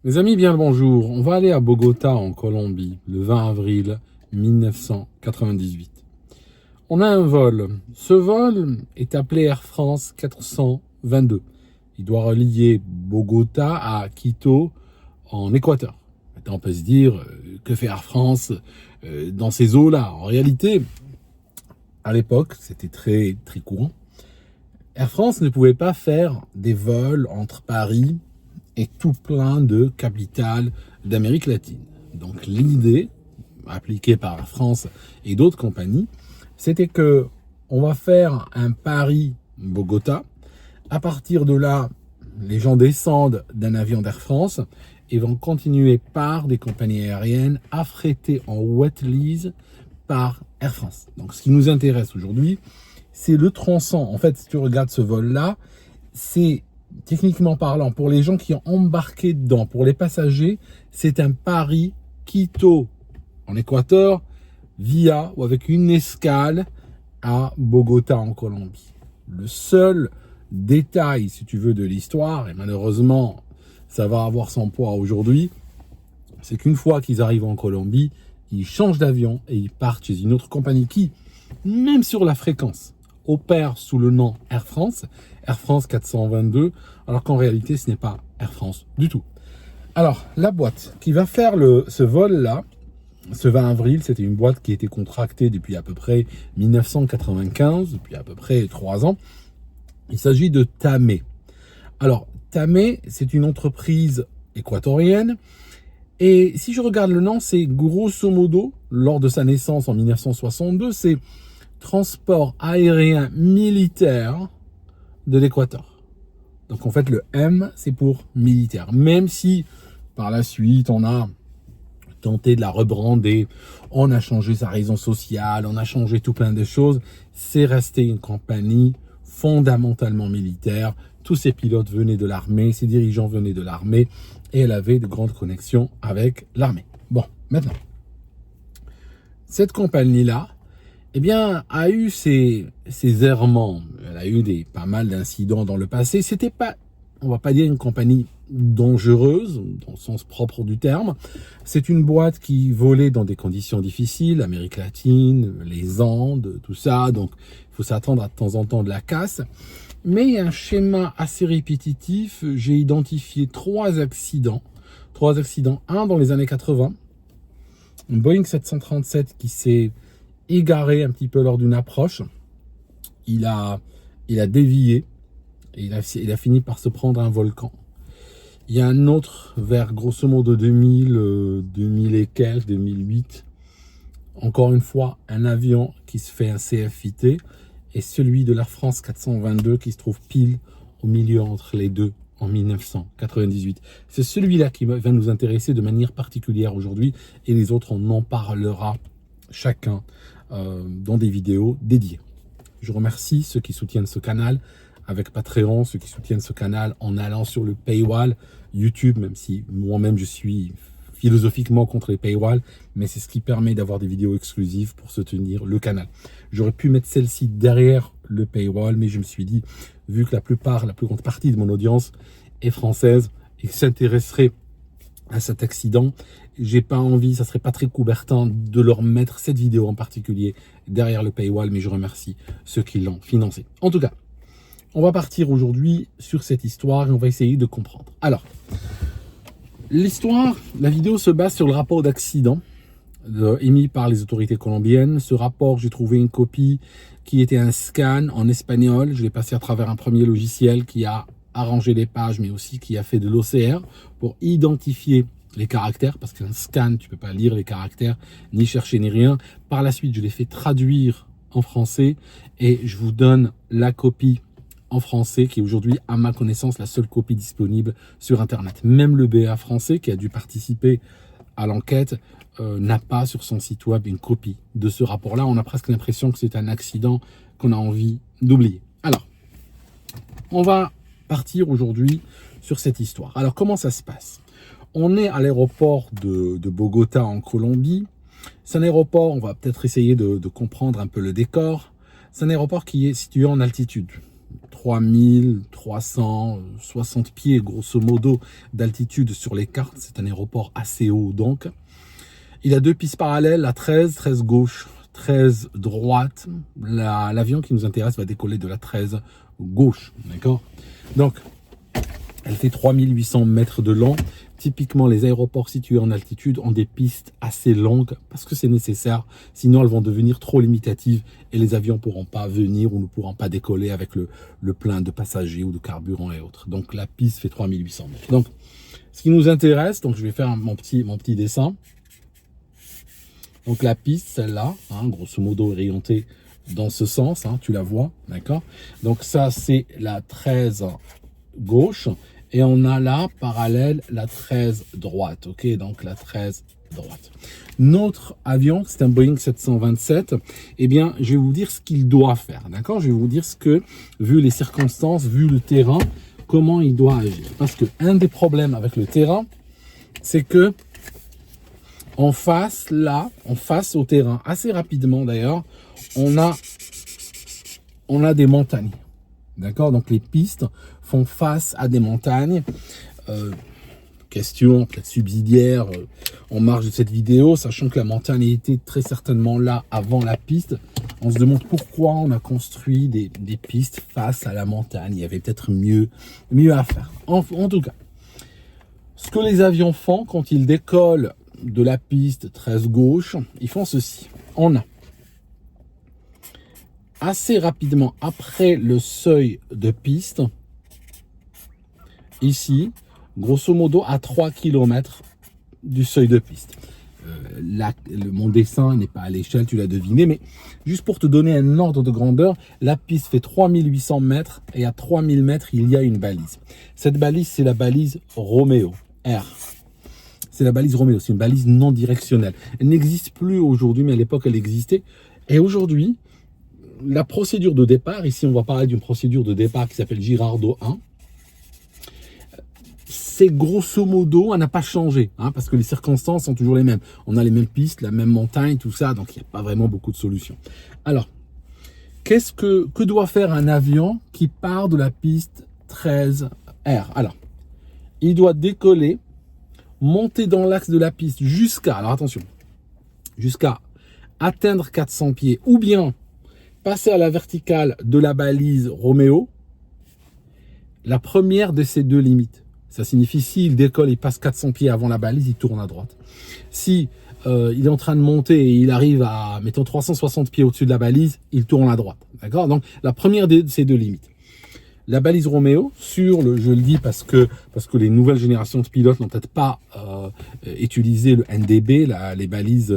Mes amis, bien le bonjour. On va aller à Bogota, en Colombie, le 20 avril 1998. On a un vol. Ce vol est appelé Air France 422. Il doit relier Bogota à Quito, en Équateur. Maintenant, on peut se dire, que fait Air France dans ces eaux-là? En réalité, à l'époque, c'était très, très courant. Air France ne pouvait pas faire des vols entre Paris et tout plein de capitales d'Amérique latine. Donc l'idée, appliquée par Air France et d'autres compagnies, c'était que on va faire un Paris-Bogota. À partir de là, les gens descendent d'un avion d'Air France et vont continuer par des compagnies aériennes affrétées en wet lease par Air France. Donc ce qui nous intéresse aujourd'hui, c'est le tronçon. En fait, si tu regardes ce vol-là, c'est techniquement parlant, pour les gens qui ont embarqué dedans, pour les passagers, c'est un Paris-Quito en Équateur, via ou avec une escale à Bogota en Colombie. Le seul détail, si tu veux, de l'histoire, et malheureusement, ça va avoir son poids aujourd'hui, c'est qu'une fois qu'ils arrivent en Colombie, ils changent d'avion et ils partent chez une autre compagnie qui, même sur la fréquence, opère sous le nom Air France 422, alors qu'en réalité, ce n'est pas Air France du tout. Alors, la boîte qui va faire ce vol-là, ce 20 avril, c'était une boîte qui était contractée depuis à peu près 1995, depuis à peu près 3 ans. Il s'agit de TAME. Alors, TAME, c'est une entreprise équatorienne. Et si je regarde le nom, c'est grosso modo, lors de sa naissance en 1962, c'est Transport aérien militaire de l'Équateur. Donc en fait, le M, c'est pour militaire. Même si par la suite, on a tenté de la rebrander, on a changé sa raison sociale, on a changé tout plein de choses, c'est resté une compagnie fondamentalement militaire. Tous ses pilotes venaient de l'armée, ses dirigeants venaient de l'armée et elle avait de grandes connexions avec l'armée. Bon, maintenant, cette compagnie-là, eh bien, a eu ses errements. Elle a eu pas mal d'incidents dans le passé. C'était pas, on va pas dire une compagnie dangereuse, dans le sens propre du terme. C'est une boîte qui volait dans des conditions difficiles, Amérique latine, les Andes, tout ça. Donc, il faut s'attendre à de temps en temps de la casse. Mais il y a un schéma assez répétitif. J'ai identifié 3 accidents. 3 accidents. Un dans les années 80. Un Boeing 737 qui s'est égaré un petit peu lors d'une approche. Il a dévié et il a fini par se prendre un volcan. Il y a un autre vers grosso modo 2000 et quelques, 2008. Encore une fois, un avion qui se fait un CFIT et celui de l'Air France 422 qui se trouve pile au milieu entre les deux en 1998. C'est celui-là qui va nous intéresser de manière particulière aujourd'hui et les autres, on en parlera chacun dans des vidéos dédiées. Je remercie ceux qui soutiennent ce canal avec Patreon, ceux qui soutiennent ce canal en allant sur le paywall YouTube, même si moi-même je suis philosophiquement contre les paywall, mais c'est ce qui permet d'avoir des vidéos exclusives pour soutenir le canal. J'aurais pu mettre celle-ci derrière le paywall, mais je me suis dit, vu que la plus grande partie de mon audience est française et s'intéresserait à cet accident, j'ai pas envie, ça serait pas très coubertin de leur mettre cette vidéo en particulier derrière le paywall, mais je remercie ceux qui l'ont financé. En tout cas, on va partir aujourd'hui sur cette histoire et on va essayer de comprendre. Alors, l'histoire, la vidéo se base sur le rapport d'accident émis par les autorités colombiennes. Ce rapport, j'ai trouvé une copie qui était un scan en espagnol. Je l'ai passé à travers un premier logiciel qui a arrangé les pages, mais aussi qui a fait de l'OCR pour identifier les caractères, parce qu'un scan, tu peux pas lire les caractères, ni chercher, ni rien. Par la suite, je l'ai fait traduire en français et je vous donne la copie en français, qui est aujourd'hui, à ma connaissance, la seule copie disponible sur Internet. Même le BA français, qui a dû participer à l'enquête, n'a pas sur son site web une copie de ce rapport-là. On a presque l'impression que c'est un accident qu'on a envie d'oublier. Alors, on va partir aujourd'hui sur cette histoire. Alors, comment ça se passe? On est à l'aéroport de Bogota en Colombie. C'est un aéroport, on va peut-être essayer de comprendre un peu le décor. C'est un aéroport qui est situé en altitude. 3360 pieds, grosso modo, d'altitude sur les cartes. C'est un aéroport assez haut, donc. Il a deux pistes parallèles, la 13 gauche, 13 droite. L'avion qui nous intéresse va décoller de la 13 gauche, d'accord? Donc, elle fait 3800 mètres de long. Typiquement, les aéroports situés en altitude ont des pistes assez longues parce que c'est nécessaire. Sinon, elles vont devenir trop limitatives et les avions ne pourront pas venir ou ne pourront pas décoller avec le plein de passagers ou de carburant et autres. Donc, la piste fait 3800 mètres. Donc, ce qui nous intéresse, donc je vais faire mon petit dessin. Donc, la piste, celle-là, grosso modo orientée dans ce sens, tu la vois, d'accord? Donc, ça, c'est la 13 gauche. Et on a là, parallèle, la 13 droite. Ok, donc la 13 droite. Notre avion, c'est un Boeing 727. Eh bien, je vais vous dire ce qu'il doit faire. D'accord? Je vais vous dire ce que, vu les circonstances, vu le terrain, comment il doit agir. Parce que un des problèmes avec le terrain, c'est que en face, là, en face au terrain, assez rapidement d'ailleurs, on a des montagnes. D'accord? Donc les pistes font face à des montagnes. Question peut-être subsidiaire en marge de cette vidéo, sachant que la montagne était très certainement là avant la piste. On se demande pourquoi on a construit des pistes face à la montagne. Il y avait peut-être mieux à faire. En tout cas, ce que les avions font quand ils décollent de la piste 13 gauche, ils font ceci. On a assez rapidement après le seuil de piste, ici, grosso modo à 3 km du seuil de piste. Mon dessin n'est pas à l'échelle, tu l'as deviné, mais juste pour te donner un ordre de grandeur, la piste fait 3800 mètres et à 3000 mètres, il y a une balise. Cette balise, c'est la balise Roméo R. C'est la balise Roméo, c'est une balise non directionnelle. Elle n'existe plus aujourd'hui, mais à l'époque, elle existait. Et aujourd'hui, la procédure de départ, ici on va parler d'une procédure de départ qui s'appelle Girardot 1. C'est grosso modo, elle n'a pas changé, parce que les circonstances sont toujours les mêmes. On a les mêmes pistes, la même montagne, tout ça, donc il n'y a pas vraiment beaucoup de solutions. Alors, que doit faire un avion qui part de la piste 13R? Alors, il doit décoller, monter dans l'axe de la piste jusqu'à atteindre 400 pieds, ou bien passer à la verticale de la balise Roméo, la première de ces deux limites. Ça signifie s'il décolle, il passe 400 pieds avant la balise, il tourne à droite. Si il est en train de monter et il arrive à, mettons, 360 pieds au-dessus de la balise, il tourne à droite. D'accord? Donc, la première de ces deux limites. La balise Roméo, je le dis parce que les nouvelles générations de pilotes n'ont peut-être pas utilisé le NDB, les balises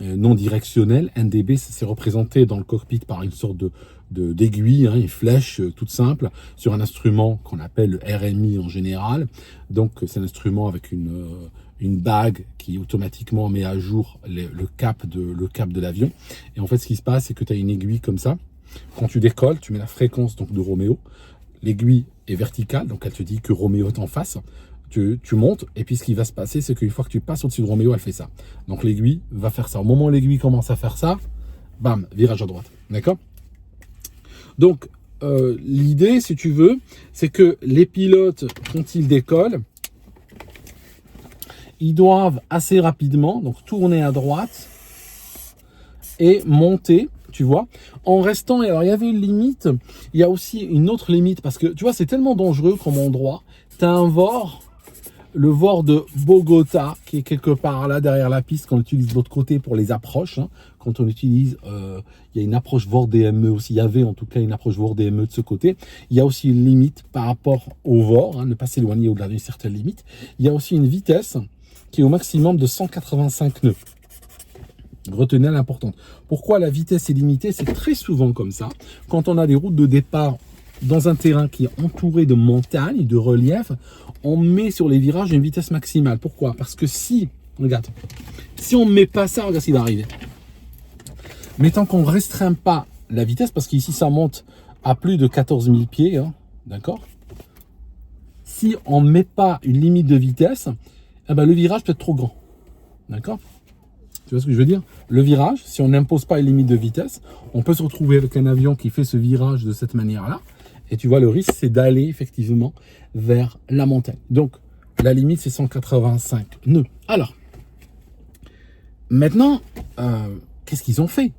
non directionnelles. NDB, c'est représenté dans le cockpit par une sorte d'aiguille, une flèche toute simple sur un instrument qu'on appelle le RMI en général. Donc c'est un instrument avec une bague qui automatiquement met à jour le cap de l'avion. Et en fait, ce qui se passe, c'est que tu as une aiguille comme ça. Quand tu décolles, tu mets la fréquence donc de Roméo. L'aiguille est verticale, donc elle te dit que Roméo est en face. Tu montes, et puis ce qui va se passer, c'est qu'une fois que tu passes au-dessus de Roméo, elle fait ça. Donc l'aiguille va faire ça. Au moment où l'aiguille commence à faire ça, bam, virage à droite. D'accord? Donc, l'idée, si tu veux, c'est que les pilotes, quand ils décollent, ils doivent assez rapidement donc tourner à droite et monter, tu vois, en restant. Et alors, il y avait une limite, il y a aussi une autre limite, parce que, tu vois, c'est tellement dangereux comme endroit. Tu as un VOR, le VOR de Bogota, qui est quelque part là, derrière la piste, qu'on utilise de l'autre côté pour les approches. Quand on utilise, il y a une approche VOR DME aussi, il y avait en tout cas une approche VOR DME de ce côté. Il y a aussi une limite par rapport au VOR, ne pas s'éloigner au-delà d'une certaine limite. Il y a aussi une vitesse qui est au maximum de 185 nœuds. Retenez l'importante. Pourquoi la vitesse est limitée? C'est très souvent comme ça. Quand on a des routes de départ dans un terrain qui est entouré de montagnes, de relief, on met sur les virages une vitesse maximale. Pourquoi? Parce que si on ne met pas ça, regarde ce qui va arriver. Mais tant qu'on ne restreint pas la vitesse, parce qu'ici ça monte à plus de 14 000 pieds, d'accord? Si on ne met pas une limite de vitesse, le virage peut être trop grand. D'accord? Tu vois ce que je veux dire? Le virage, si on n'impose pas une limite de vitesse, on peut se retrouver avec un avion qui fait ce virage de cette manière-là. Et tu vois, le risque, c'est d'aller effectivement vers la montagne. Donc, la limite, c'est 185 nœuds. Alors, maintenant, qu'est-ce qu'ils ont fait,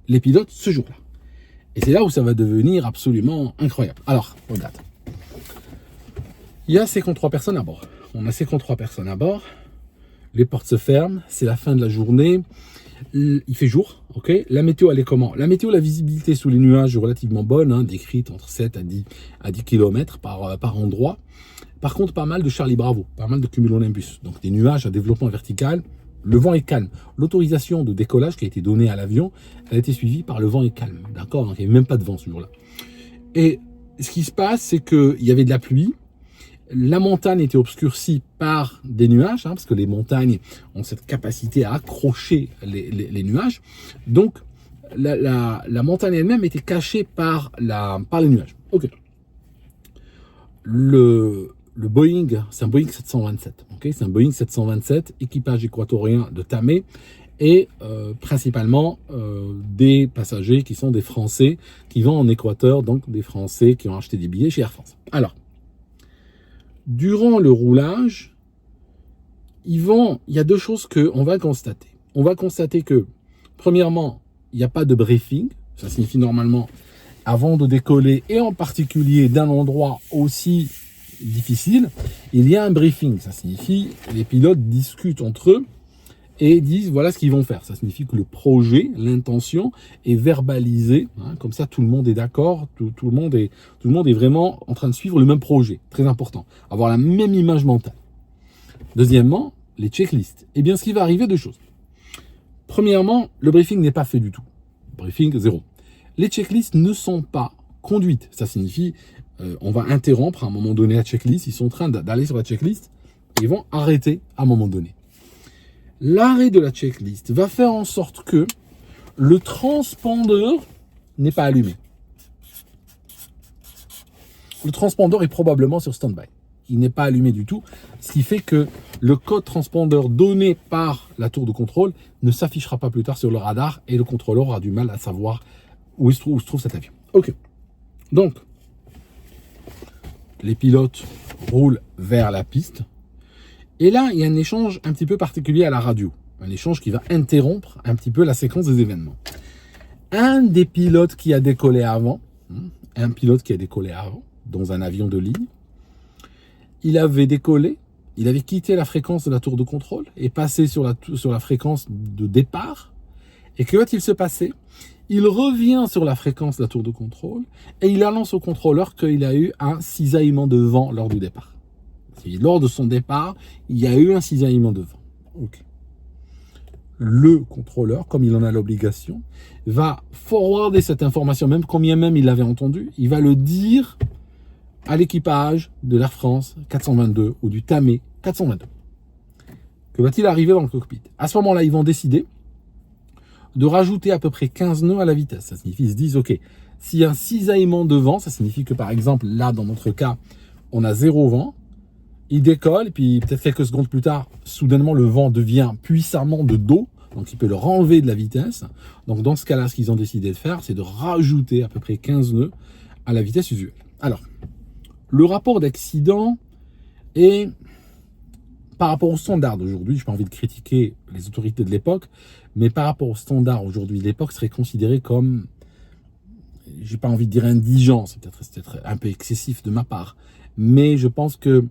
les pilotes, ce jour-là? Et c'est là où ça va devenir absolument incroyable. Alors, regarde. Il y a 53 personnes à bord. On a 53 personnes à bord. Les portes se ferment. C'est la fin de la journée. Il fait jour. Ok. La météo, elle est comment? La météo, la visibilité sous les nuages est relativement bonne, hein, décrite entre 7 à 10 km par endroit. Par contre, pas mal de Charlie Bravo, pas mal de cumulonimbus. Donc des nuages à développement vertical. Le vent est calme. L'autorisation de décollage qui a été donnée à l'avion, elle a été suivie par le vent est calme. D'accord? Donc il n'y avait même pas de vent ce jour-là. Et ce qui se passe, c'est qu'il y avait de la pluie. La montagne était obscurcie par des nuages, hein, parce que les montagnes ont cette capacité à accrocher les nuages. Donc, la montagne elle-même était cachée par les nuages. Ok. Le Boeing, c'est un Boeing 727. Okay, c'est un Boeing 727, équipage équatorien de Tamé, et principalement des passagers qui sont des Français qui vont en Équateur, donc des Français qui ont acheté des billets chez Air France. Alors, durant le roulage, il y a deux choses qu'on va constater. On va constater que, premièrement, il n'y a pas de briefing. Ça signifie normalement, avant de décoller, et en particulier d'un endroit aussi difficile, il y a un briefing. Ça signifie que les pilotes discutent entre eux et disent voilà ce qu'ils vont faire. Ça signifie que le projet, l'intention est verbalisée, hein, comme ça tout le monde est d'accord, tout le monde est vraiment en train de suivre le même projet. Très important, avoir la même image mentale. Deuxièmement, les checklists. Eh bien, ce qui va arriver, deux choses. Premièrement, le briefing n'est pas fait du tout. Briefing zéro. Les checklists ne sont pas conduites. Ça signifie on va interrompre à un moment donné la checklist. Ils sont en train d'aller sur la checklist et ils vont arrêter à un moment donné. L'arrêt de la checklist va faire en sorte que le transpondeur n'est pas allumé. Le transpondeur est probablement sur stand-by. Il n'est pas allumé du tout, ce qui fait que le code transpondeur donné par la tour de contrôle ne s'affichera pas plus tard sur le radar et le contrôleur aura du mal à savoir où se trouve cet avion. Ok. Donc, les pilotes roulent vers la piste. Et là, il y a un échange un petit peu particulier à la radio. Un échange qui va interrompre un petit peu la séquence des événements. Un des pilotes qui a décollé avant, dans un avion de ligne, il avait décollé, il avait quitté la fréquence de la tour de contrôle et passé sur la fréquence de départ. Et que va-t-il se passer? Il revient sur la fréquence de la tour de contrôle et il annonce au contrôleur qu'il a eu un cisaillement de vent lors du départ. Et lors de son départ, il y a eu un cisaillement de vent. Okay. Le contrôleur, comme il en a l'obligation, va forwarder cette information, même combien même il l'avait entendu, il va le dire à l'équipage de l'Air France 422 ou du Tamé 422. Que va-t-il arriver dans le cockpit? À ce moment-là, ils vont décider de rajouter à peu près 15 nœuds à la vitesse. Ça signifie qu'ils se disent, ok, s'il y a un cisaillement de vent, ça signifie que par exemple, là, dans notre cas, on a 0 vent, il décolle, et puis peut-être quelques secondes plus tard, soudainement, le vent devient puissamment de dos, donc il peut leur enlever de la vitesse. Donc dans ce cas-là, ce qu'ils ont décidé de faire, c'est de rajouter à peu près 15 nœuds à la vitesse usuelle. Alors, le rapport d'accident est, par rapport aux standards d'aujourd'hui, je n'ai pas envie de critiquer les autorités de l'époque, mais par rapport aux standards aujourd'hui de l'époque, serait considéré comme, j'ai pas envie de dire indigent, c'est peut-être un peu excessif de ma part, mais je pense que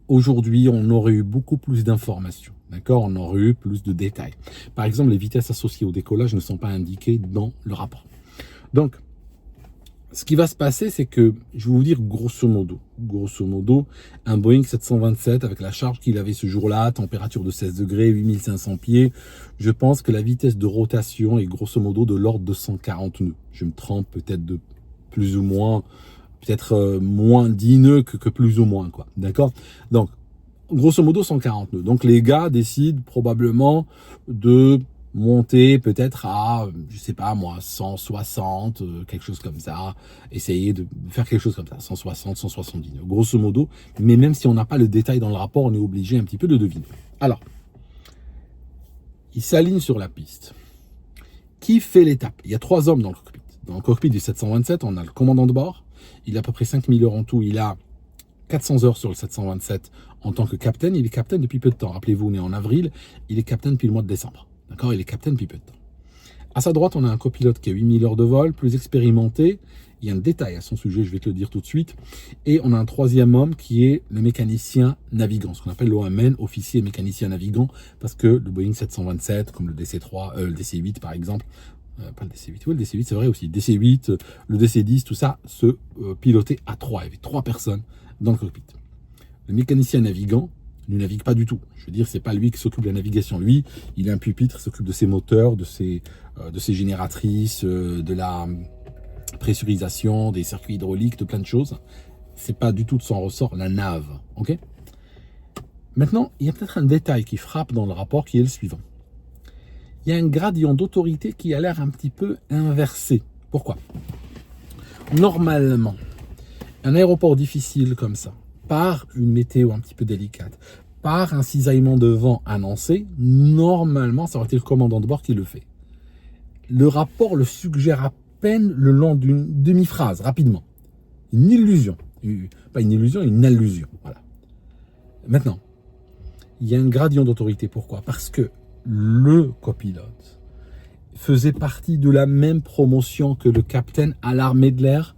aujourd'hui, on aurait eu beaucoup plus d'informations, d'accord? On aurait eu plus de détails. Par exemple, les vitesses associées au décollage ne sont pas indiquées dans le rapport. Donc, ce qui va se passer, c'est que, je vais vous dire grosso modo, un Boeing 727 avec la charge qu'il avait ce jour-là, température de 16 degrés, 8500 pieds, je pense que la vitesse de rotation est grosso modo de l'ordre de 140 nœuds. Je me trompe peut-être de plus ou moins, peut-être moins 10 nœuds que plus ou moins, quoi. D'accord? Donc, grosso modo 140 nœuds. Donc, les gars décident probablement de monter peut-être à, je sais pas moi, 160, quelque chose comme ça, essayer de faire quelque chose comme ça, 160, 170 nœuds, grosso modo, mais même si on n'a pas le détail dans le rapport, on est obligé un petit peu de deviner. Alors, il s'aligne sur la piste. Qui fait l'étape? Il y a 3 hommes dans le cockpit. Dans le cockpit du 727, on a le commandant de bord, Il a à peu près 5000 heures en tout. Il a 400 heures sur le 727 en tant que capitaine. Il est capitaine depuis peu de temps. Rappelez-vous, on est en avril. Il est capitaine depuis le mois de décembre. D'accord? Il est capitaine depuis peu de temps. À sa droite, on a un copilote qui a 8000 heures de vol, plus expérimenté. Il y a un détail à son sujet, je vais te le dire tout de suite. Et on a un troisième homme qui est le mécanicien navigant, ce qu'on appelle l'OMN, officier mécanicien navigant, parce que le Boeing 727, comme le DC-3, le DC-8 par exemple, pas le DC-8, oui le DC-8 c'est vrai aussi, le DC-8, le DC-10, tout ça se pilotait à 3. Il y avait 3 personnes dans le cockpit. Le mécanicien navigant ne navigue pas du tout. Je veux dire, c'est pas lui qui s'occupe de la navigation. Lui, il a un pupitre, il s'occupe de ses moteurs, de ses génératrices, de la pressurisation, des circuits hydrauliques, de plein de choses. C'est pas du tout de son ressort, la nave. Ok. Maintenant, il y a peut-être un détail qui frappe dans le rapport qui est le suivant. Il y a un gradient d'autorité qui a l'air un petit peu inversé. Pourquoi? Normalement, un aéroport difficile comme ça, par une météo un petit peu délicate, par un cisaillement de vent annoncé, normalement, ça aurait été le commandant de bord qui le fait. Le rapport le suggère à peine le long d'une demi-phrase, rapidement. Une illusion. Pas une illusion, une allusion. Voilà. Maintenant, il y a un gradient d'autorité. Pourquoi? Parce que le copilote faisait partie de la même promotion que le capitaine à l'armée de l'air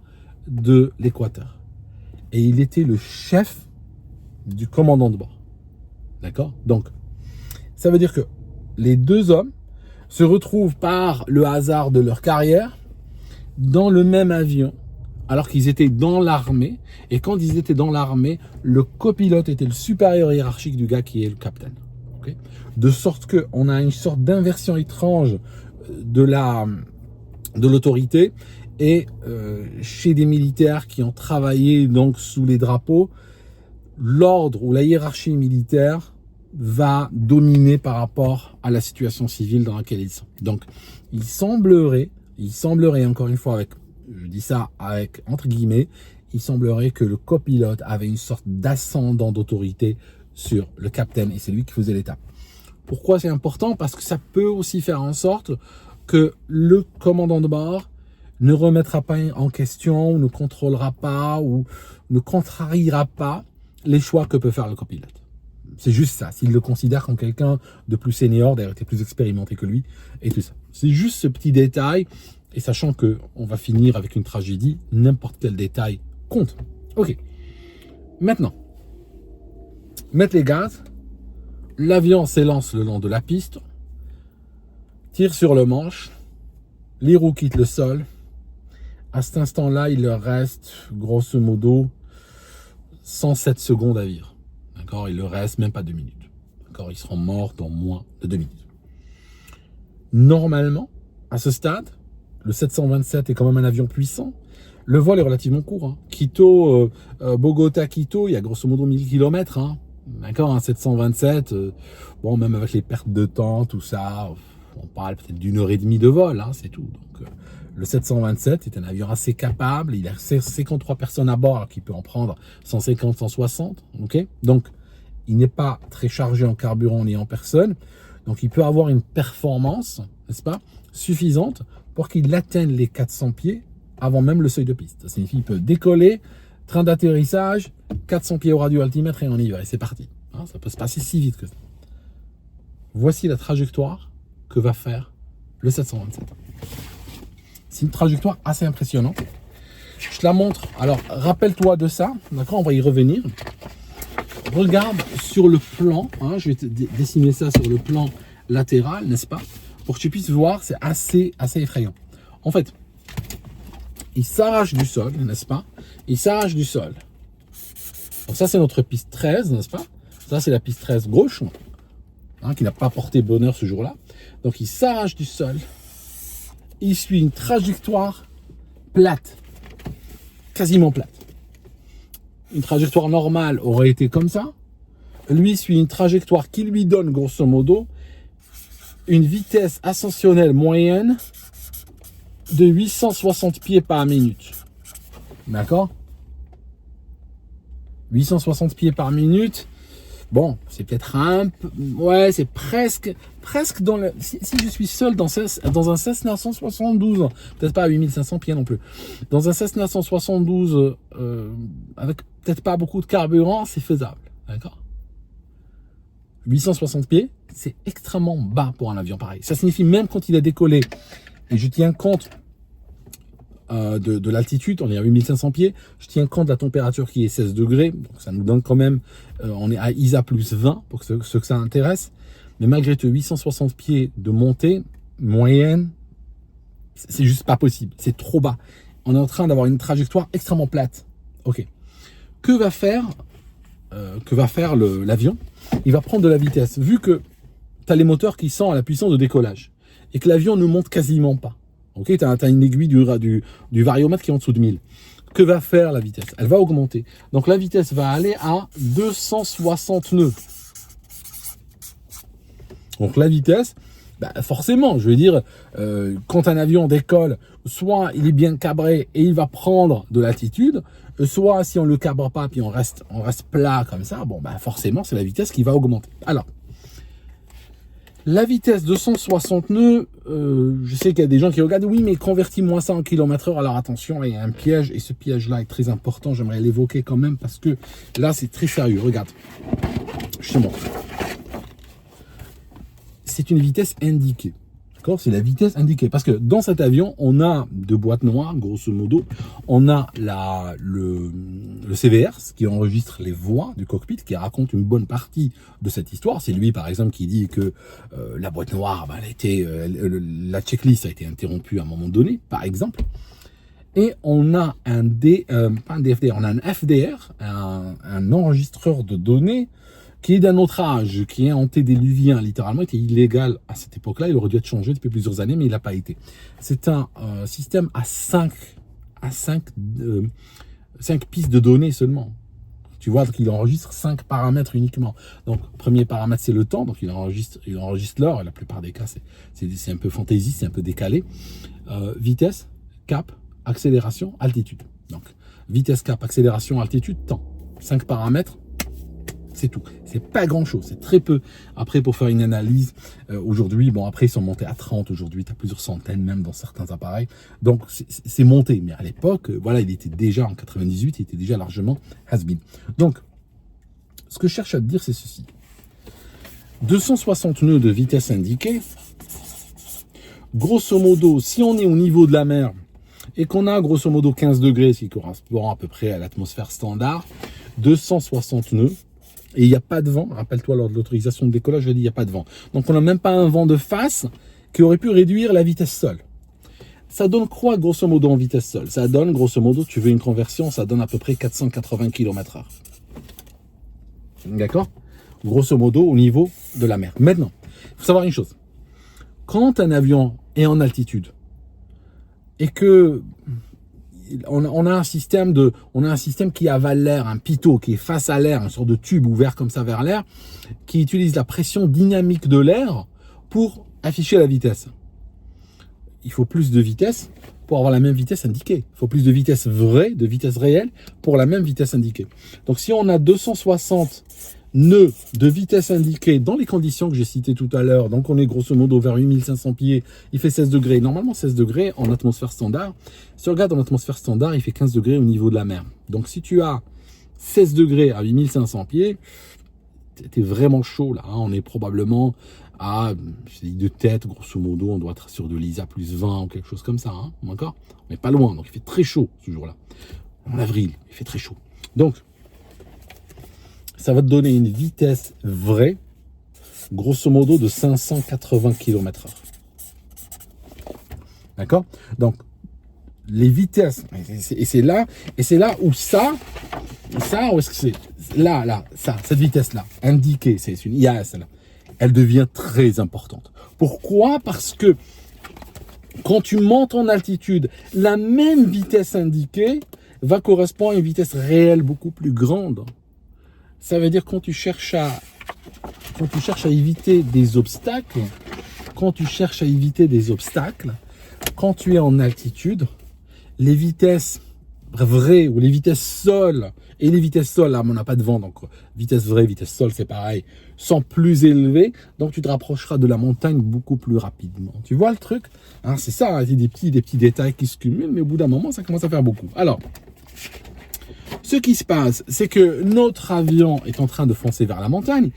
de l'Équateur. Et il était le chef du commandant de bord. D'accord? Donc, ça veut dire que les deux hommes se retrouvent par le hasard de leur carrière dans le même avion, alors qu'ils étaient dans l'armée. Et quand ils étaient dans l'armée, le copilote était le supérieur hiérarchique du gars qui est le capitaine. Okay? De sorte qu'on a une sorte d'inversion étrange de l'autorité. Et chez des militaires qui ont travaillé donc sous les drapeaux, l'ordre ou la hiérarchie militaire va dominer par rapport à la situation civile dans laquelle ils sont. Donc, il semblerait encore une fois, je dis ça avec entre guillemets, il semblerait que le copilote avait une sorte d'ascendant d'autorité sur le capitaine et c'est lui qui faisait l'étape. Pourquoi c'est important? Parce que ça peut aussi faire en sorte que le commandant de bord ne remettra pas en question, ne contrôlera pas ou ne contrariera pas les choix que peut faire le copilote. C'est juste ça, s'il le considère comme quelqu'un de plus senior, d'ailleurs été plus expérimenté que lui, et tout ça. C'est juste ce petit détail, et sachant qu'on va finir avec une tragédie, n'importe quel détail compte. Ok. Maintenant, mettre les gaz, l'avion s'élance le long de la piste, tire sur le manche, les roues quittent le sol. À cet instant-là, il leur reste, grosso modo, 107 secondes à vivre. D'accord? Il leur reste même pas 2 minutes. D'accord? Ils seront morts dans moins de 2 minutes. Normalement, à ce stade, le 727 est quand même un avion puissant. Le vol est relativement court. Hein. Quito, Bogota-Quito, il y a grosso modo 1000 km. Hein. D'accord? Un 727, bon, même avec les pertes de temps, tout ça, on parle peut-être d'1h30 de vol, hein, c'est tout. Donc, le 727 est un avion assez capable. Il a 53 personnes à bord, alors qu'il peut en prendre 150, 160. Okay? Donc, il n'est pas très chargé en carburant ni en personne. Donc, il peut avoir une performance, n'est-ce pas, suffisante pour qu'il atteigne les 400 pieds avant même le seuil de piste. Ça signifie qu'il peut décoller, train d'atterrissage, 400 pieds au radio-altimètre et on y va. Et c'est parti. Hein, ça peut se passer si vite que ça. Voici la trajectoire que va faire le 727. C'est une trajectoire assez impressionnante. Je te la montre. Alors, rappelle-toi de ça. D'accord, on va y revenir. Regarde sur le plan. Hein, je vais te dessiner ça sur le plan latéral, n'est-ce pas? Pour que tu puisses voir, c'est assez effrayant. En fait, il s'arrache du sol, n'est-ce pas? Il s'arrache du sol. Donc ça, c'est notre piste 13, n'est-ce pas? Ça, c'est la piste 13 gauche, hein, qui n'a pas porté bonheur ce jour-là. Donc, il s'arrache du sol. Il suit une trajectoire plate, quasiment plate. Une trajectoire normale aurait été comme ça. Lui suit une trajectoire qui lui donne, grosso modo, une vitesse ascensionnelle moyenne de 860 pieds par minute. D'accord? 860 pieds par minute. Bon, c'est peut-être un peu, ouais, c'est presque dans le, si je suis seul dans un Cessna 172, peut-être pas à 8500 pieds non plus, dans un Cessna 172, avec peut-être pas beaucoup de carburant, c'est faisable, d'accord? 860 pieds, c'est extrêmement bas pour un avion pareil. Ça signifie même quand il a décollé, et je tiens compte de l'altitude, on est à 8500 pieds, je tiens compte de la température qui est 16 degrés, donc ça nous donne quand même, on est à ISA plus 20 pour ceux que ça intéresse, mais malgré tout 860 pieds de montée moyenne, c'est juste pas possible, c'est trop bas. On est en train d'avoir une trajectoire extrêmement plate. Ok. Que va faire l'avion? Il va prendre de la vitesse, vu que tu as les moteurs qui sont à la puissance de décollage et que l'avion ne monte quasiment pas. Ok, tu as une aiguille du variomètre qui est en dessous de 1000. Que va faire la vitesse? Elle va augmenter. Donc la vitesse va aller à 260 nœuds. Donc la vitesse, forcément, je veux dire, quand un avion décolle, soit il est bien cabré et il va prendre de l'altitude, soit si on le cabre pas puis on reste plat comme ça, bon forcément c'est la vitesse qui va augmenter. Alors, la vitesse de 160 nœuds, je sais qu'il y a des gens qui regardent, oui, mais convertis-moi ça en km/h. Alors attention, là, il y a un piège, et ce piège-là est très important. J'aimerais l'évoquer quand même, parce que là, c'est très sérieux. Regarde, je te montre. C'est une vitesse indiquée. D'accord? C'est la vitesse indiquée. Parce que dans cet avion, on a deux boîtes noires, grosso modo. On a le CVR, qui enregistre les voix du cockpit, qui raconte une bonne partie de cette histoire. C'est lui, par exemple, qui dit que la boîte noire, la checklist a été interrompue à un moment donné, par exemple. Et on a pas un DFDR, on a un FDR, un enregistreur de données, qui est d'un autre âge, qui est antédéluvien, littéralement, était illégal à cette époque-là. Il aurait dû être changé depuis plusieurs années, mais il n'a pas été. C'est un système à 5 pistes de données seulement. Tu vois qu'il enregistre 5 paramètres uniquement. Donc, premier paramètre, c'est le temps. Donc, il enregistre l'heure. La plupart des cas, c'est un peu fantaisie, c'est un peu décalé. Vitesse, cap, accélération, altitude. Donc, vitesse, cap, accélération, altitude, temps. 5 paramètres. C'est tout. C'est pas grand chose. C'est très peu. Après, pour faire une analyse, aujourd'hui, bon, après, ils sont montés à 30. Aujourd'hui, tu as plusieurs centaines, même dans certains appareils. Donc, c'est monté. Mais à l'époque, voilà, il était déjà en 98, il était déjà largement has-been. Donc, ce que je cherche à te dire, c'est ceci. 260 nœuds de vitesse indiquée. Grosso modo, si on est au niveau de la mer et qu'on a grosso modo 15 degrés, ce qui correspond à peu près à l'atmosphère standard, 260 nœuds. Et il n'y a pas de vent. Rappelle-toi, lors de l'autorisation de décollage, je l'ai dit, il n'y a pas de vent. Donc, on n'a même pas un vent de face qui aurait pu réduire la vitesse sol. Ça donne quoi, grosso modo, en vitesse sol? Ça donne, grosso modo, tu veux une conversion, ça donne à peu près 480 km/h. D'accord? Grosso modo, au niveau de la mer. Maintenant, il faut savoir une chose. Quand un avion est en altitude et que on a un système qui avale l'air, un pitot qui est face à l'air, une sorte de tube ouvert comme ça vers l'air, qui utilise la pression dynamique de l'air pour afficher la vitesse. Il faut plus de vitesse pour avoir la même vitesse indiquée. Il faut plus de vitesse vraie, de vitesse réelle pour la même vitesse indiquée. Donc si on a 260 nœuds de vitesse indiquée dans les conditions que j'ai citées tout à l'heure, donc on est grosso modo vers 8500 pieds, il fait 16 degrés, normalement 16 degrés en atmosphère standard. Si on regarde en atmosphère standard, il fait 15 degrés au niveau de la mer. Donc si tu as 16 degrés à 8500 pieds, t'es vraiment chaud là, hein. On est probablement à, je dis de tête, grosso modo, on doit être sur de l'ISA plus 20 ou quelque chose comme ça, hein. D'accord? On n'est pas loin, donc il fait très chaud ce jour-là. En avril, il fait très chaud. Donc, ça va te donner une vitesse vraie, grosso modo, de 580 km/h. D'accord? Donc, les vitesses, et c'est là où où est-ce que c'est? Là, cette vitesse-là, indiquée, c'est une IAS, là, elle devient très importante. Pourquoi? Parce que quand tu montes en altitude, la même vitesse indiquée va correspondre à une vitesse réelle beaucoup plus grande. Ça veut dire quand tu cherches à éviter des obstacles, quand tu es en altitude, les vitesses vraies ou les vitesses sol Et les vitesses sol, là, on n'a pas de vent, donc vitesse vraie, vitesse sol, c'est pareil, sont plus élevées, donc tu te rapprocheras de la montagne beaucoup plus rapidement. Tu vois le truc, hein, c'est ça, hein, c'est des petits détails qui se cumulent, mais au bout d'un moment, ça commence à faire beaucoup. Alors, ce qui se passe, c'est que notre avion est en train de foncer vers la montagne.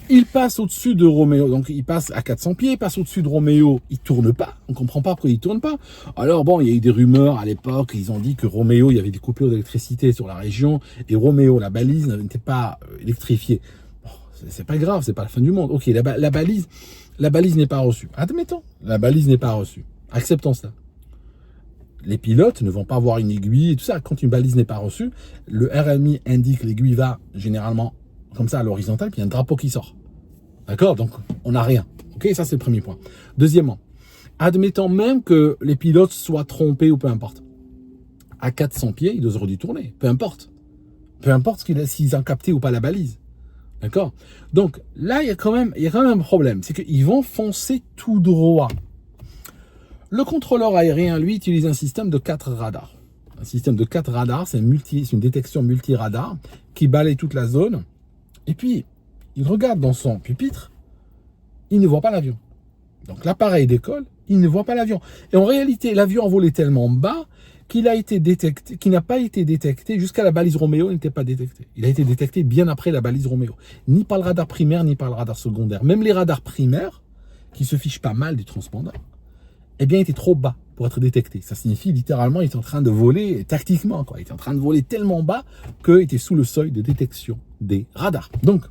Il passe au-dessus de Roméo. Donc, il passe à 400 pieds, il passe au-dessus de Roméo. Il tourne pas. On comprend pas pourquoi il tourne pas. Alors, bon, il y a eu des rumeurs à l'époque. Ils ont dit que Roméo, il y avait des coupures d'électricité sur la région. Et Roméo, la balise, n'était pas électrifiée. Bon, c'est pas grave, c'est pas la fin du monde. Ok, la balise n'est pas reçue. Admettons, la balise n'est pas reçue. Acceptons cela. Les pilotes ne vont pas avoir une aiguille et tout ça. Quand une balise n'est pas reçue, le RMI indique l'aiguille va généralement comme ça à l'horizontale, puis il y a un drapeau qui sort. D'accord? Donc, on n'a rien. Ok? Ça, c'est le premier point. Deuxièmement, admettons même que les pilotes soient trompés ou peu importe. À 400 pieds, ils auraient dû tourner. Peu importe. Peu importe s'ils ont capté ou pas la balise. D'accord? Donc, là, il y a quand même un problème. C'est qu'ils vont foncer tout droit. Le contrôleur aérien, lui, utilise un système de 4 radars. Un système de 4 radars, c'est une détection multi-radar qui balaye toute la zone. Et puis, il regarde dans son pupitre, il ne voit pas l'avion. Donc l'appareil décolle, il ne voit pas l'avion. Et en réalité, l'avion volait tellement bas qu'il n'a pas été détecté jusqu'à la balise Roméo, il n'était pas détecté. Il a été détecté bien après la balise Roméo. Ni par le radar primaire, ni par le radar secondaire. Même les radars primaires, qui se fichent pas mal du transpondeur, eh bien, il était trop bas pour être détecté. Ça signifie littéralement qu'il était en train de voler tactiquement, quoi. Il était en train de voler tellement bas qu'il était sous le seuil de détection des radars. Donc,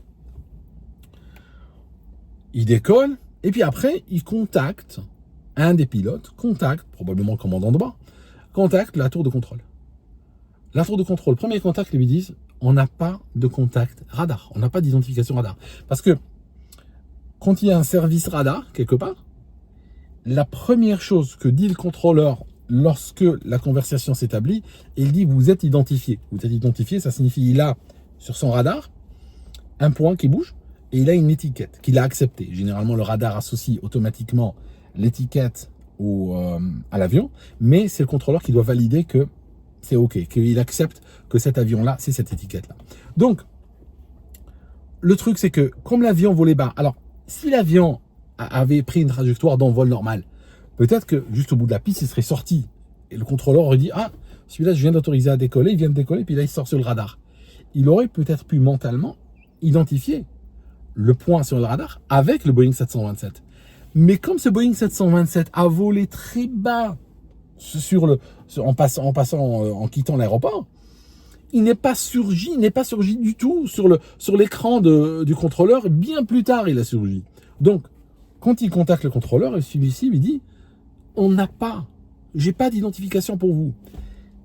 il décolle, et puis après, il contacte un des pilotes, probablement le commandant de bord, contacte la tour de contrôle. La tour de contrôle, premier contact, ils lui disent, on n'a pas de contact radar, on n'a pas d'identification radar. Parce que quand il y a un service radar, quelque part, la première chose que dit le contrôleur lorsque la conversation s'établit, il dit vous êtes identifié. Vous êtes identifié, ça signifie qu'il a sur son radar un point qui bouge et il a une étiquette qu'il a acceptée. Généralement, le radar associe automatiquement l'étiquette à l'avion, mais c'est le contrôleur qui doit valider que c'est OK, qu'il accepte que cet avion-là, c'est cette étiquette-là. Donc, le truc, c'est que comme l'avion volait bas, alors si l'avion avait pris une trajectoire d'envol normal, peut-être que juste au bout de la piste, il serait sorti. Et le contrôleur aurait dit, ah, celui-là, je viens d'autoriser à décoller, il vient de décoller, puis là, il sort sur le radar. Il aurait peut-être pu mentalement identifier le point sur le radar avec le Boeing 727. Mais comme ce Boeing 727 a volé très bas en quittant l'aéroport, il n'est pas surgi du tout sur l'écran du contrôleur. Bien plus tard, il a surgi. Donc, quand il contacte le contrôleur, celui-ci lui dit « On n'a pas, j'ai pas d'identification pour vous ».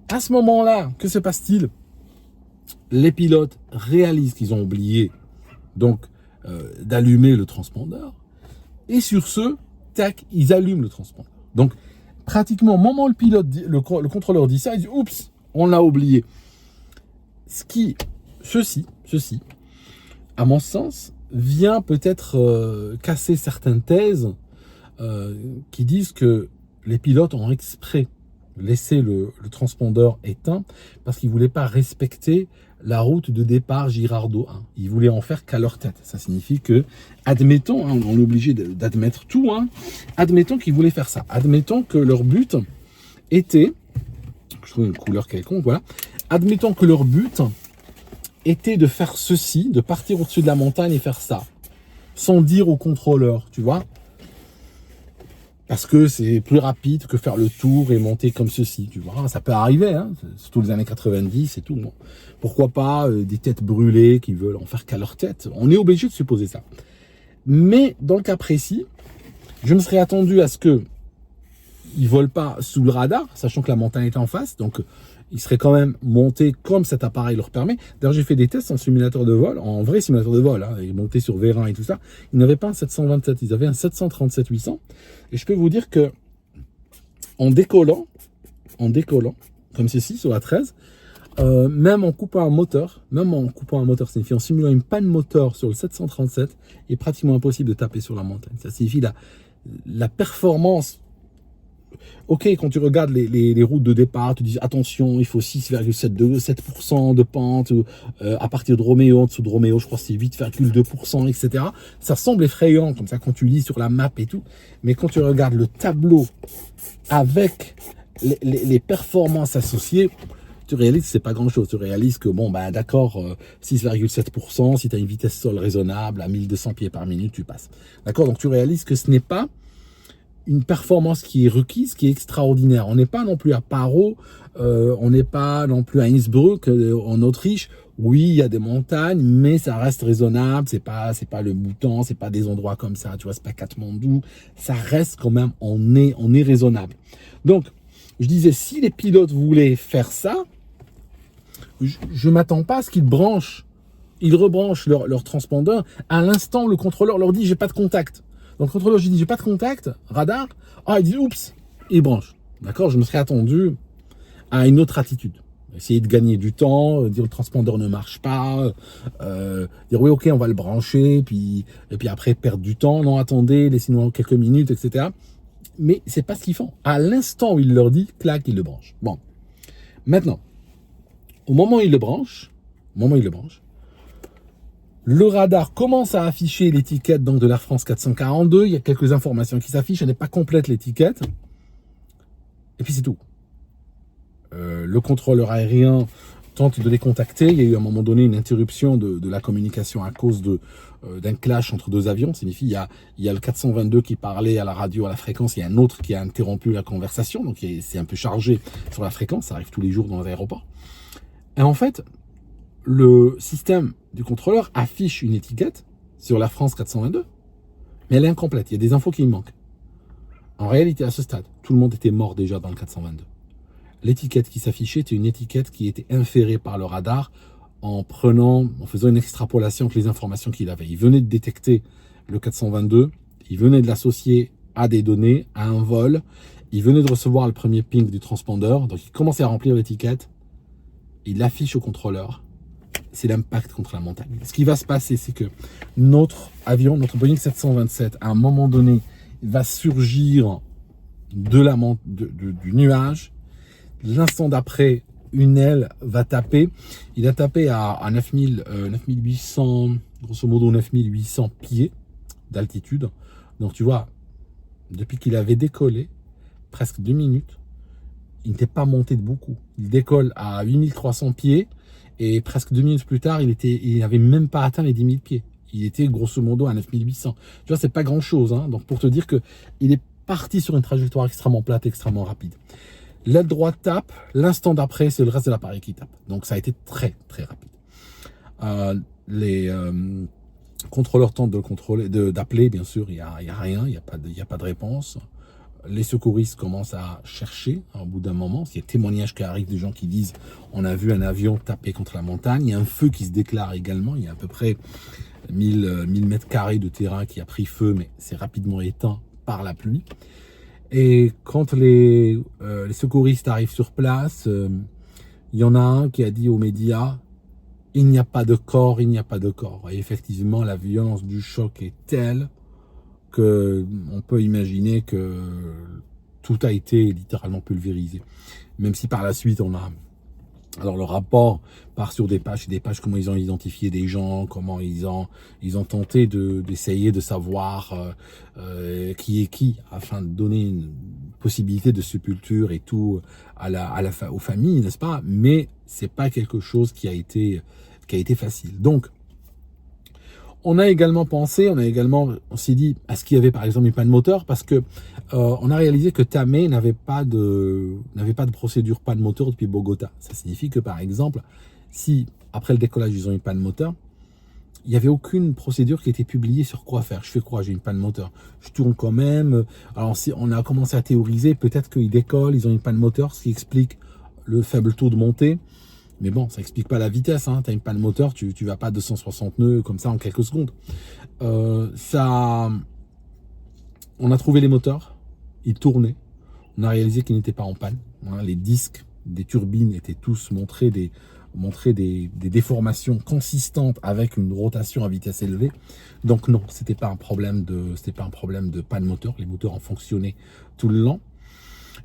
À ce moment-là, que se passe-t-il? Les pilotes réalisent qu'ils ont oublié donc d'allumer le transpondeur. Et sur ce, tac, ils allument le transpondeur. Donc, pratiquement, au moment où le contrôleur dit ça, il dit « Oups, on l'a oublié ». Ceci, à mon sens, vient peut-être casser certaines thèses qui disent que les pilotes ont exprès laissé le transpondeur éteint parce qu'ils ne voulaient pas respecter la route de départ Girardot 1. Ils voulaient en faire qu'à leur tête. Ça signifie que, admettons, hein, on est obligé d'admettre tout, hein, admettons qu'ils voulaient faire ça. Admettons que leur but était, je trouve une couleur quelconque, voilà, admettons que leur but était de faire ceci, de partir au-dessus de la montagne et faire ça, sans dire au contrôleur, tu vois, parce que c'est plus rapide que faire le tour et monter comme ceci, tu vois, ça peut arriver, hein, surtout les années 90 et tout, bon. Pourquoi pas des têtes brûlées qui veulent en faire qu'à leur tête, on est obligé de supposer ça. Mais dans le cas précis, je me serais attendu à ce que ils volent pas sous le radar, sachant que la montagne est en face, donc ils seraient quand même montés comme cet appareil leur permet. D'ailleurs, j'ai fait des tests en simulateur de vol, en vrai simulateur de vol, hein, ils montaient sur Vérin et tout ça. Ils n'avaient pas un 727, ils avaient un 737-800. Et je peux vous dire que en décollant, comme ceci, sur la 13, même en coupant un moteur, signifie en simulant une panne moteur sur le 737, il est pratiquement impossible de taper sur la montagne. Ça signifie la performance ok, quand tu regardes les routes de départ, tu dis attention, il faut 6,7% de pente, à partir de Roméo, en dessous de Roméo, je crois que c'est 8,2%, etc. Ça semble effrayant, comme ça, quand tu lis sur la map et tout. Mais quand tu regardes le tableau avec les performances associées, tu réalises que c'est pas grand chose. Tu réalises que, bon, bah, d'accord, 6,7%, si tu as une vitesse sol raisonnable à 1200 pieds par minute, tu passes. D'accord? Donc, tu réalises que ce n'est pas une performance qui est requise, qui est extraordinaire. On n'est pas non plus à Paro, on n'est pas non plus à Innsbruck, en Autriche. Oui, il y a des montagnes, mais ça reste raisonnable. C'est pas le Bhoutan, c'est pas des endroits comme ça. Tu vois, c'est pas Katmandou. Ça reste quand même, on est raisonnable. Donc, je disais, si les pilotes voulaient faire ça, je m'attends pas à ce qu'ils branchent. Ils rebranchent leur transpondeur. À l'instant, le contrôleur leur dit, j'ai pas de contact. Donc, le contrôleur, je dis, j'ai pas de contact, radar. Ah, il dit, oups, il branche. D'accord? Je me serais attendu à une autre attitude. Essayer de gagner du temps, dire le transpondeur ne marche pas, dire oui, ok, on va le brancher, et puis après perdre du temps. Non, attendez, laissez-nous quelques minutes, etc. Mais c'est pas ce qu'ils font. À l'instant où il leur dit, clac, il le branche. Bon. Maintenant, au moment où il le branche, le radar commence à afficher l'étiquette donc de l'Air France 442. Il y a quelques informations qui s'affichent. Elle n'est pas complète, l'étiquette. Et puis c'est tout. Le contrôleur aérien tente de les contacter. Il y a eu à un moment donné une interruption de la communication à cause d'un clash entre deux avions. Ça signifie il y a le 422 qui parlait à la radio à la fréquence. Il y a un autre qui a interrompu la conversation. Donc c'est un peu chargé sur la fréquence. Ça arrive tous les jours dans les aéroports. Et en fait, le système du contrôleur affiche une étiquette sur la France 422, mais elle est incomplète. Il y a des infos qui y manquent. En réalité, à ce stade, tout le monde était mort déjà dans le 422. L'étiquette qui s'affichait était une étiquette qui était inférée par le radar en faisant une extrapolation entre les informations qu'il avait. Il venait de détecter le 422, il venait de l'associer à des données, à un vol, il venait de recevoir le premier ping du transpondeur, donc il commençait à remplir l'étiquette, il l'affiche au contrôleur. C'est l'impact contre la montagne. Ce qui va se passer, c'est que notre avion, notre Boeing 727, à un moment donné, va surgir du nuage. L'instant d'après, une aile va taper. Il a tapé à 9800, grosso modo 9800 pieds d'altitude. Donc tu vois, depuis qu'il avait décollé, presque 2 minutes, il n'était pas monté de beaucoup. Il décolle à 8300 pieds et presque 2 minutes plus tard, il n'avait même pas atteint les 10 000 pieds. Il était grosso modo à 9800. Tu vois, c'est pas grand chose, hein. Donc pour te dire que il est parti sur une trajectoire extrêmement plate, extrêmement rapide. L'aile droite tape, l'instant d'après, c'est le reste de l'appareil qui tape. Donc ça a été très très rapide. Les contrôleurs tentent de le contrôler, d'appeler, bien sûr, il y a rien, il y a pas de réponse. Les secouristes commencent à chercher au bout d'un moment. Il y a des témoignages qui arrivent de gens qui disent on a vu un avion taper contre la montagne. Il y a un feu qui se déclare également. Il y a à peu près 1000 mètres carrés de terrain qui a pris feu, mais c'est rapidement éteint par la pluie. Et quand les secouristes arrivent sur place, il y en a un qui a dit aux médias il n'y a pas de corps, il n'y a pas de corps. Et effectivement, la violence du choc est telle qu'on peut imaginer que tout a été littéralement pulvérisé. Même si par la suite, alors le rapport part sur des pages, comment ils ont identifié des gens, comment ils ont tenté d'essayer de savoir qui est qui, afin de donner une possibilité de sépulture et tout aux familles, n'est-ce pas? Mais c'est pas quelque chose qui a été facile. Donc, on a également pensé, on s'est dit, est-ce qu'il y avait par exemple une panne moteur? Parce que on a réalisé que Tamé n'avait pas de procédure panne moteur depuis Bogota. Ça signifie que par exemple, si après le décollage ils ont une panne moteur, il n'y avait aucune procédure qui était publiée sur quoi faire. Je fais quoi? J'ai une panne moteur. Je tourne quand même. Alors on a commencé à théoriser, peut-être qu'ils décollent, ils ont une panne moteur, ce qui explique le faible taux de montée. Mais bon, ça explique pas la vitesse, hein. Tu as une panne moteur, tu vas pas à 260 nœuds comme ça en quelques secondes. On a trouvé les moteurs, ils tournaient. On a réalisé qu'ils n'étaient pas en panne. Voilà, les disques des turbines étaient tous montrés des déformations consistantes avec une rotation à vitesse élevée. Donc non, c'était pas un problème de panne moteur. Les moteurs ont fonctionné tout le long.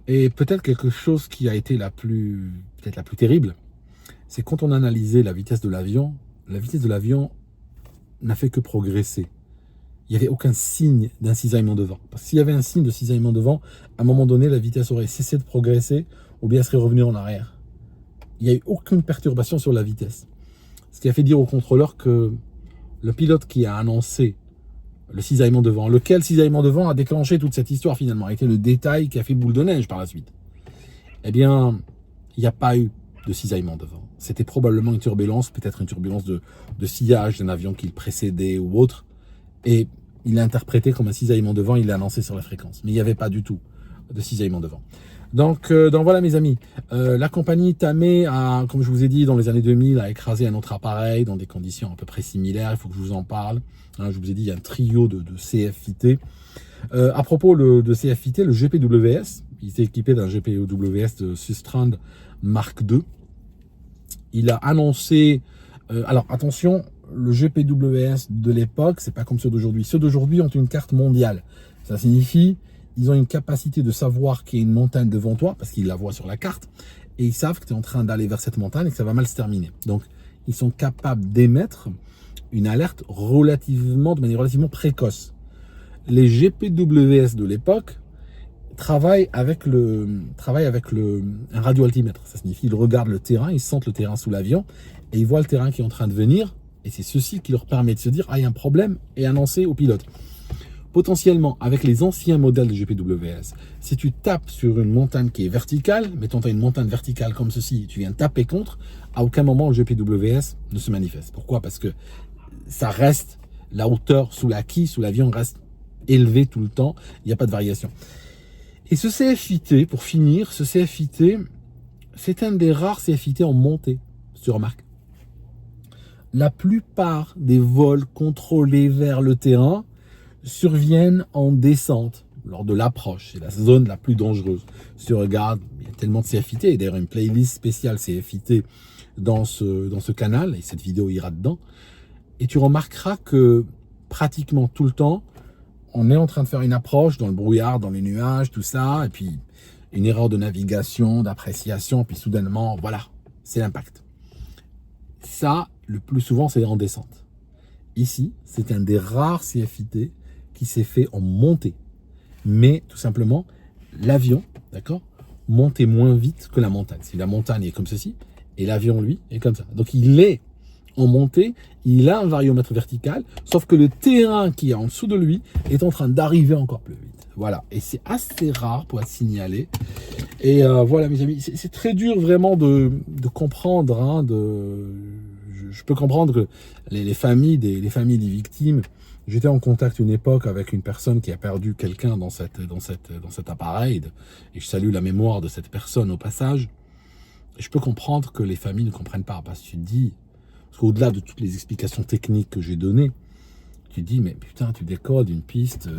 Et peut-être quelque chose qui a été peut-être la plus terrible, c'est quand on a analysé la vitesse de l'avion n'a fait que progresser. Il n'y avait aucun signe d'un cisaillement de vent. Parce que s'il y avait un signe de cisaillement de vent, à un moment donné, la vitesse aurait cessé de progresser ou bien serait revenue en arrière. Il n'y a eu aucune perturbation sur la vitesse. Ce qui a fait dire au contrôleur que le pilote qui a annoncé le cisaillement de vent, lequel cisaillement de vent a déclenché toute cette histoire finalement, a été le détail qui a fait boule de neige par la suite. Eh bien, il n'y a pas eu de cisaillement de vent. C'était probablement une turbulence, peut-être une turbulence de sillage d'un avion qui le précédait ou autre. Et il l'a interprété comme un cisaillement de vent, il l'a annoncé sur la fréquence. Mais il n'y avait pas du tout de cisaillement de vent. Donc voilà mes amis, la compagnie Tamé a, comme je vous ai dit, dans les années 2000, a écrasé un autre appareil dans des conditions à peu près similaires, il faut que je vous en parle. Hein, je vous ai dit, il y a un trio de CFIT. À propos de CFIT, le GPWS, il était équipé d'un GPWS de Sustrand Mark II. Il a annoncé, alors attention, le GPWS de l'époque, c'est pas comme ceux d'aujourd'hui. Ceux d'aujourd'hui ont une carte mondiale. Ça signifie ils ont une capacité de savoir qu'il y a une montagne devant toi, parce qu'ils la voient sur la carte, et ils savent que tu es en train d'aller vers cette montagne et que ça va mal se terminer. Donc, ils sont capables d'émettre une alerte de manière relativement précoce. Les GPWS de l'époque travaillent avec un radioaltimètre. Ça signifie qu'ils regardent le terrain, ils sentent le terrain sous l'avion, et ils voient le terrain qui est en train de venir, et c'est ceci qui leur permet de se dire « Ah, il y a un problème » et annoncer au pilote. Potentiellement, avec les anciens modèles de GPWS, si tu tapes sur une montagne qui est verticale, mettons tu as une montagne verticale comme ceci, tu viens taper contre, à aucun moment le GPWS ne se manifeste. Pourquoi? Parce que ça reste, la hauteur sous l'avion reste élevée tout le temps, il n'y a pas de variation. Et ce CFIT, pour finir, c'est un des rares CFIT en montée, si tu remarques. La plupart des vols contrôlés vers le terrain surviennent en descente lors de l'approche. C'est la zone la plus dangereuse. Si tu regardes, il y a tellement de CFIT, et d'ailleurs une playlist spéciale CFIT dans ce canal, et cette vidéo ira dedans, et tu remarqueras que pratiquement tout le temps, on est en train de faire une approche dans le brouillard, dans les nuages, tout ça, et puis une erreur de navigation, d'appréciation, puis soudainement, voilà, c'est l'impact. Ça, le plus souvent, c'est en descente. Ici, c'est un des rares CFIT qui s'est fait en montée. Mais tout simplement, l'avion, d'accord, montait moins vite que la montagne. Si la montagne est comme ceci, et l'avion, lui, est comme ça. Donc, il est en montée, il a un variomètre vertical, sauf que le terrain qui est en dessous de lui est en train d'arriver encore plus vite. Voilà, et c'est assez rare pour être signalé. Et voilà, mes amis, c'est très dur vraiment de comprendre, hein, je peux comprendre que les familles des victimes. J'étais en contact une époque avec une personne qui a perdu quelqu'un dans cet appareil, et je salue la mémoire de cette personne au passage. Et je peux comprendre que les familles ne comprennent pas, parce que tu te dis, parce qu'au-delà de toutes les explications techniques que j'ai données, tu te dis, mais putain, tu décodes une piste,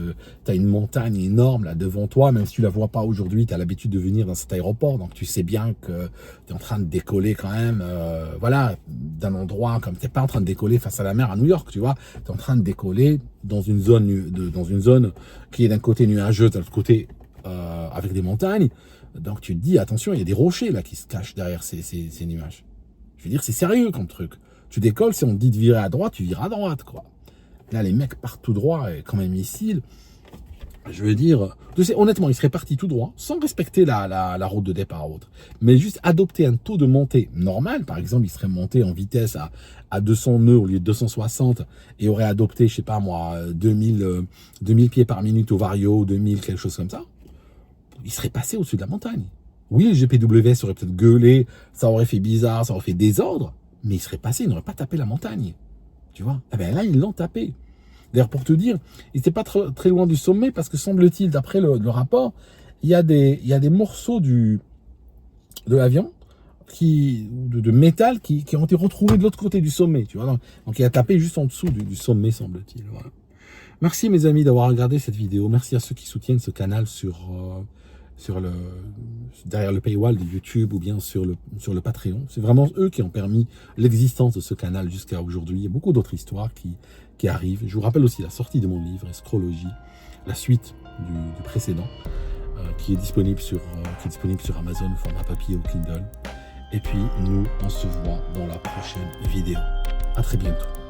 tu as une montagne énorme là devant toi, même si tu la vois pas aujourd'hui, tu as l'habitude de venir dans cet aéroport, donc tu sais bien que tu es en train de décoller quand même, voilà, d'un endroit comme tu n'es pas en train de décoller face à la mer à New York, tu vois, tu es en train de décoller dans une zone qui est d'un côté nuageuse, de l'autre côté avec des montagnes, donc tu te dis, attention, il y a des rochers là qui se cachent derrière ces nuages. Je veux dire, c'est sérieux comme truc. Tu décolles, si on te dit de virer à droite, tu vires à droite, quoi. Là, les mecs partent tout droit, et comme un missile. Je veux dire, honnêtement, ils seraient partis tout droit, sans respecter la route de départ ou autre. Mais juste adopter un taux de montée normal. Par exemple, ils seraient montés en vitesse à 200 nœuds au lieu de 260 et auraient adopté, je sais pas moi, 2000 pieds par minute au vario, 2000, quelque chose comme ça. Ils seraient passés au-dessus de la montagne. Oui, le GPWS aurait peut-être gueulé, ça aurait fait bizarre, ça aurait fait désordre, mais ils seraient passés, ils n'auraient pas tapé la montagne. Tu vois? Eh bien là, ils l'ont tapé. D'ailleurs, pour te dire, il n'était pas très loin du sommet, parce que semble-t-il, d'après le rapport, il y a des morceaux de l'avion de métal qui ont été retrouvés de l'autre côté du sommet. Tu vois? Donc il a tapé juste en dessous du sommet, semble-t-il. Voilà. Merci mes amis d'avoir regardé cette vidéo. Merci à ceux qui soutiennent ce canal derrière le paywall de YouTube ou bien sur le Patreon. C'est vraiment eux qui ont permis l'existence de ce canal jusqu'à aujourd'hui. Il y a beaucoup d'autres histoires qui arrivent. Je vous rappelle aussi la sortie de mon livre, Escrologie, la suite du précédent. qui est disponible sur Amazon au format papier ou Kindle. Et puis nous, on se voit dans la prochaine vidéo. À très bientôt.